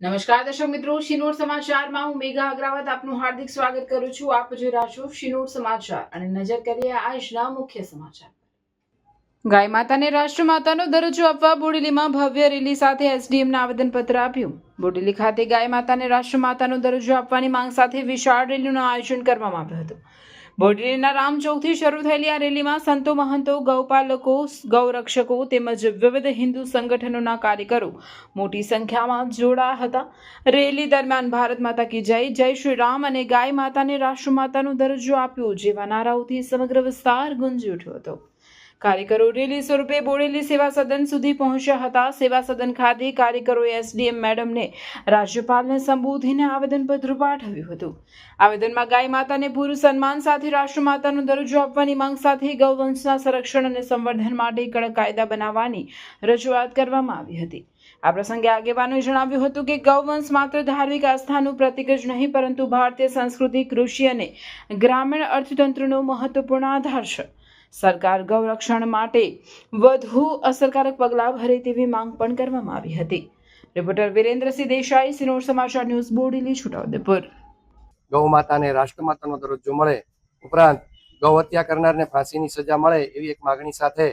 નમસ્કાર દર્શક મિત્રો, શિનોર સમાચારમાં હું મેઘા અગ્રવાલ આપનું હાર્દિક સ્વાગત કરું છું. આપ જોઈ રહ્યા છો શિનોર સમાચાર અને નજર કરીએ આજના મુખ્ય સમાચાર. ગાય માતાને રાષ્ટ્રમાતાનો દરજ્જો આપવા બોડેલીમાં ભવ્ય રેલી સાથે એસડીએમને આવેદનપત્ર આપ્યું. બોડેલી ખાતે ગાય માતાને રાષ્ટ્રમાતાનો દરજ્જો આપવાની માંગ સાથે વિશાળ રેલીનું આયોજન કરવામાં આવ્યું હતું. બોડેલીના રામચોકથી શરૂ થયેલી આ રેલીમાં સંતો, મહંતો, ગૌપાલકો, ગૌરક્ષકો તેમજ વિવિધ હિન્દુ સંગઠનોના કાર્યકરો મોટી સંખ્યામાં જોડાયા હતા. રેલી દરમિયાન ભારત માતા કી જય, જય શ્રી રામ અને ગાય માતાને રાષ્ટ્રમાતાનો દરજ્જો આપ્યો જેવા નારાઓથી સમગ્ર વિસ્તાર ગુંજી ઉઠ્યો હતો. કાર્યકરો રેલી સ્વરૂપે બોડેલી સેવા સદન સુધી પહોંચ્યા હતા. સેવા સદન ખાતે કાર્યકરોએ એસડીએમ મેડમને રાજ્યપાલને સંબોધીને આવેદનપત્ર પાઠવ્યું હતું. આવેદનમાં ગાય માતાને પૂર્વ સન્માન સાથે રાષ્ટ્રમાતાનો દરજ્જો આપવાની માંગ સાથે ગૌવંશના સંરક્ષણ અને સંવર્ધન માટે કડક કાયદા બનાવવાની રજૂઆત કરવામાં આવી હતી. આ પ્રસંગે આગેવાનોએ જણાવ્યું હતું કે ગૌવંશ માત્ર ધાર્મિક આસ્થાનું પ્રતીક જ નહીં પરંતુ ભારતીય સંસ્કૃતિ, કૃષિ અને ગ્રામીણ અર્થતંત્રનો મહત્વપૂર્ણ આધાર છે. સરકાર ગૌરક્ષણ માટે વધુ અસરકારક પગલાં ભરે તેવી માંગ પણ કરવામાં આવી હતી. રિપોર્ટર વિરેન્દ્રસિંહ દેસાઈ, શિનોર સમાચાર ન્યૂઝ, બોડેલી, છોટાઉદેપુર. ગૌ માતાને રાષ્ટ્રમાતાનો દરજ્જો મળે, ઉપરાંત ગૌ હત્યા કરનારને ફાંસીની સજા મળે એવી એક માગણી સાથે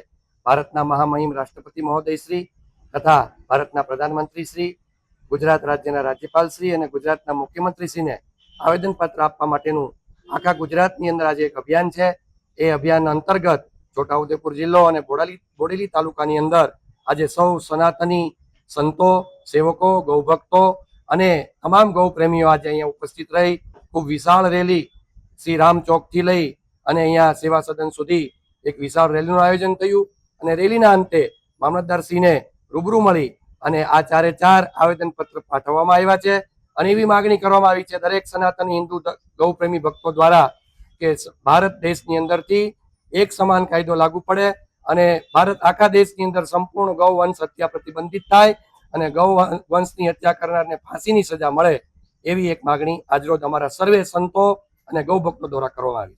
ભારતના મહામહિમ રાષ્ટ્રપતિ મહોદય શ્રી તથા ભારતના પ્રધાનમંત્રી શ્રી, ગુજરાત રાજ્યના રાજ્યપાલ શ્રી અને ગુજરાતના મુખ્યમંત્રી શ્રીને આવેદનપત્ર આપવા માટેનું આખા ગુજરાતની અંદર આજે એક અભિયાન છે. એ અભિયાન અંતર્ગત છોટાઉદેપુર જિલ્લો અને બોડેલી તાલુકાની અંદર આજે સૌ સનાતની સંતો, સેવકો, ગૌભક્તો અને તમામ ગૌ પ્રેમીઓ આજે અહીંયા ઉપસ્થિત રહી ખૂબ વિશાળ રેલી શ્રી રામ ચોકથી લઈ અને અહીંયા સેવા સદન સુધી એક વિશાળ રેલીનું આયોજન થયું અને રેલીના અંતે મામલતદારશ્રીને રૂબરૂ મળી અને આ ચારે ચાર આવેદનપત્ર પાઠવવામાં આવ્યા છે અને એવી માગણી કરવામાં આવી છે દરેક સનાતની હિન્દુ ગૌ પ્રેમી ભક્તો દ્વારા કે ભારત દેશની અંદરથી એક સમાન કાયદો લાગુ પડે અને ભારત આખા દેશની અંદર સંપૂર્ણ ગૌ વંશ હત્યા પ્રતિબંધિત થાય અને ગૌ વંશની હત્યા કરનારને ફાંસીની સજા મળે એવી એક માગણી આજરોજ અમારા સર્વે સંતો અને ગૌ ભક્તો દ્વારા કરવામાં આવી છે.